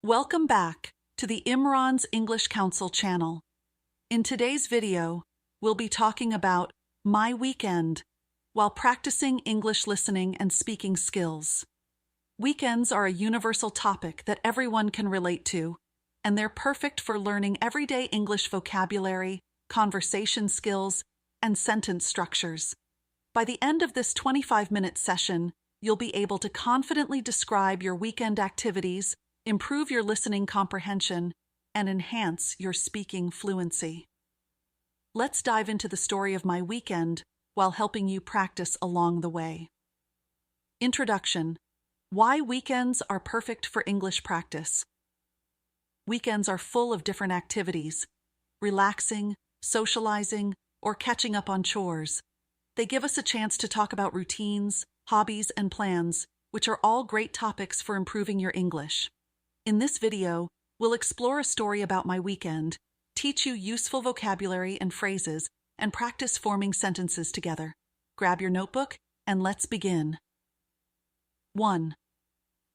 Welcome back to the Imran's English Council channel. In today's video, we'll be talking about my weekend while practicing English listening and speaking skills. Weekends are a universal topic that everyone can relate to, and they're perfect for learning everyday English vocabulary, conversation skills, and sentence structures. By the end of this 25-minute session, you'll be able to confidently describe your weekend activities, improve your listening comprehension, and enhance your speaking fluency. Let's dive into the story of my weekend while helping you practice along the way. Introduction: Why weekends are perfect for English practice. Weekends are full of different activities: relaxing, socializing, or catching up on chores. They give us a chance to talk about routines, hobbies, and plans, which are all great topics for improving your English. In this video, we'll explore a story about my weekend, teach you useful vocabulary and phrases, and practice forming sentences together. Grab your notebook and let's begin. 1.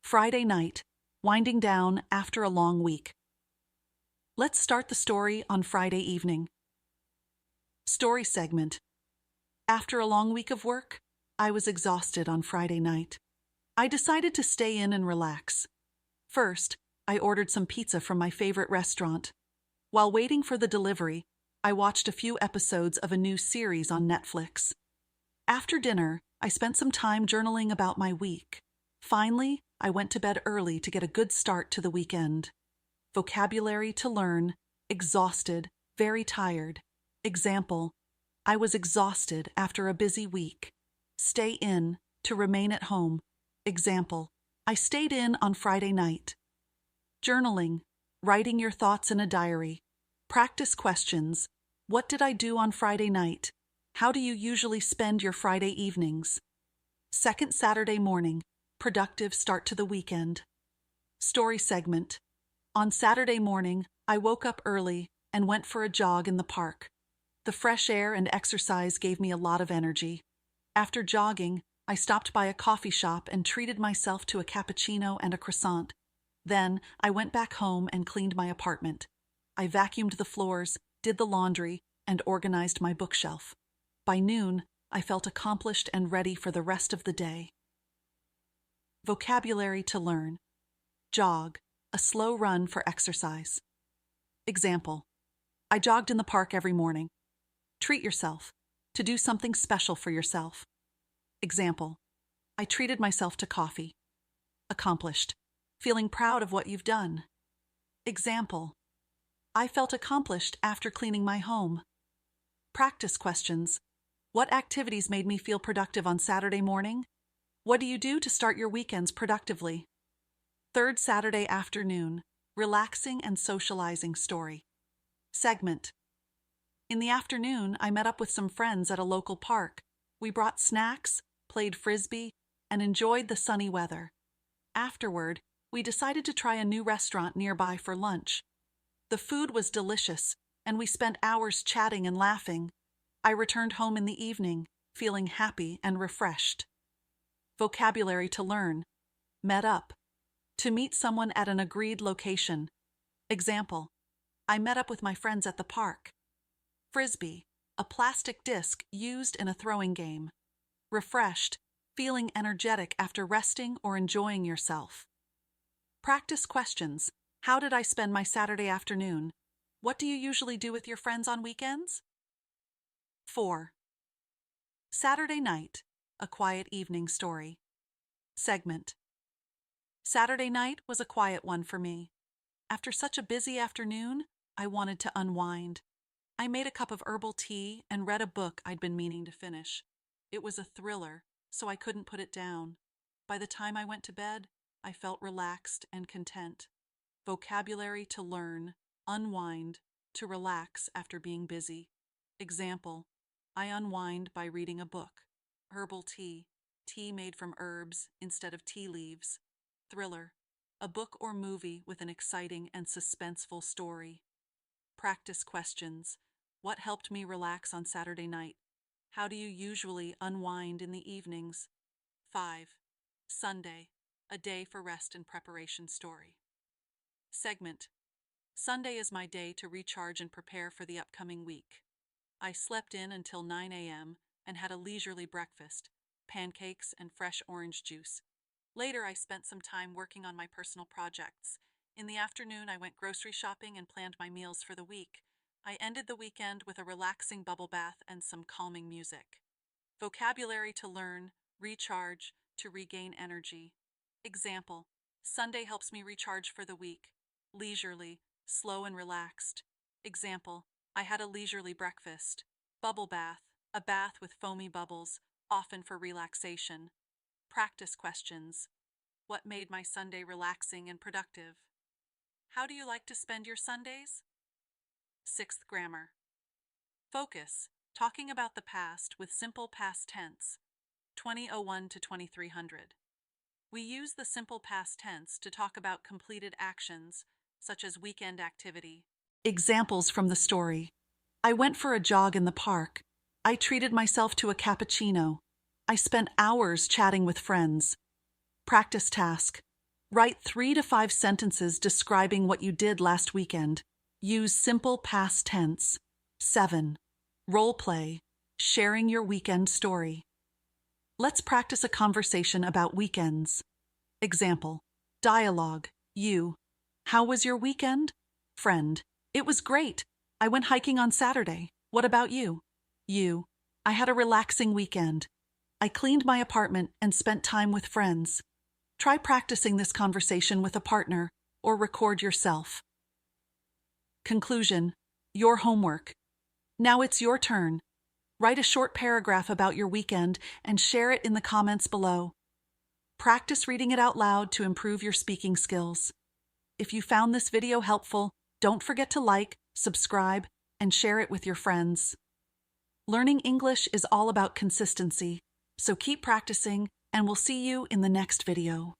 Friday night, winding down after a long week. Let's start the story on Friday evening. Story segment. After a long week of work, I was exhausted on Friday night. I decided to stay in and relax. First, I ordered some pizza from my favorite restaurant. While waiting for the delivery, I watched a few episodes of a new series on Netflix. After dinner, I spent some time journaling about my week. Finally, I went to bed early to get a good start to the weekend. Vocabulary to learn: exhausted, very tired. Example: I was exhausted after a busy week. Stay in, to remain at home. Example: I stayed in on Friday night. Journaling: writing your thoughts in a diary. Practice questions: What did I do on Friday night? How do you usually spend your Friday evenings? Second Saturday morning: productive start to the weekend. Story segment. On Saturday morning, I woke up early and went for a jog in the park. The fresh air and exercise gave me a lot of energy. After jogging, I stopped by a coffee shop and treated myself to a cappuccino and a croissant. Then, I went back home and cleaned my apartment. I vacuumed the floors, did the laundry, and organized my bookshelf. By noon, I felt accomplished and ready for the rest of the day. Vocabulary to learn. Jog: a slow run for exercise. Example: I jogged in the park every morning. Treat yourself: to do something special for yourself. Example: I treated myself to coffee. Accomplished: feeling proud of what you've done. Example: I felt accomplished after cleaning my home. Practice questions: What activities made me feel productive on Saturday morning? What do you do to start your weekends productively? Third Saturday afternoon, relaxing and socializing story. Segment. In the afternoon, I met up with some friends at a local park. We brought snacks, played frisbee, and enjoyed the sunny weather. Afterward, we decided to try a new restaurant nearby for lunch. The food was delicious, and we spent hours chatting and laughing. I returned home in the evening, feeling happy and refreshed. Vocabulary to learn. Met up: to meet someone at an agreed location. Example: I met up with my friends at the park. Frisbee: a plastic disc used in a throwing game. Refreshed: feeling energetic after resting or enjoying yourself. Practice questions: How did I spend my Saturday afternoon? What do you usually do with your friends on weekends? 4. Saturday night, a quiet evening story. Segment. Saturday night was a quiet one for me. After such a busy afternoon, I wanted to unwind. I made a cup of herbal tea and read a book I'd been meaning to finish. It was a thriller, so I couldn't put it down. By the time I went to bed, I felt relaxed and content. Vocabulary to learn: unwind: to relax after being busy. Example: I unwind by reading a book. Herbal tea: tea made from herbs instead of tea leaves. Thriller: a book or movie with an exciting and suspenseful story. Practice questions: What helped me relax on Saturday night? How do you usually unwind in the evenings? 5. Sunday, a day for rest and preparation story. segment. Sunday is my day to recharge and prepare for the upcoming week. I slept in until 9 a.m. and had a leisurely breakfast, pancakes and fresh orange juice. Later, I spent some time working on my personal projects. In the afternoon, I went grocery shopping and planned my meals for the week. I ended the weekend with a relaxing bubble bath and some calming music. Vocabulary to learn, recharge, to regain energy. Example: Sunday helps me recharge for the week. Leisurely, slow and relaxed. Example: I had a leisurely breakfast. Bubble bath, a bath with foamy bubbles, often for relaxation. Practice questions. What made my Sunday relaxing and productive? How do you like to spend your Sundays? Sixth grammar. Focus. Talking about the past with simple past tense. 2001 to 2300. We use the simple past tense to talk about completed actions, such as weekend activity. Examples from the story. I went for a jog in the park. I treated myself to a cappuccino. I spent hours chatting with friends. Practice task. Write 3 to 5 sentences describing what you did last weekend. Use simple past tense. 7. Role play. Sharing your weekend story. Let's practice a conversation about weekends. Example. Dialogue. You. How was your weekend? Friend. It was great. I went hiking on Saturday. What about you? You. I had a relaxing weekend. I cleaned my apartment and spent time with friends. Try practicing this conversation with a partner or record yourself. Conclusion. Your homework. Now it's your turn. Write a short paragraph about your weekend and share it in the comments below. Practice reading it out loud to improve your speaking skills. If you found this video helpful, don't forget to like, subscribe, and share it with your friends. Learning English is all about consistency, so keep practicing, and we'll see you in the next video.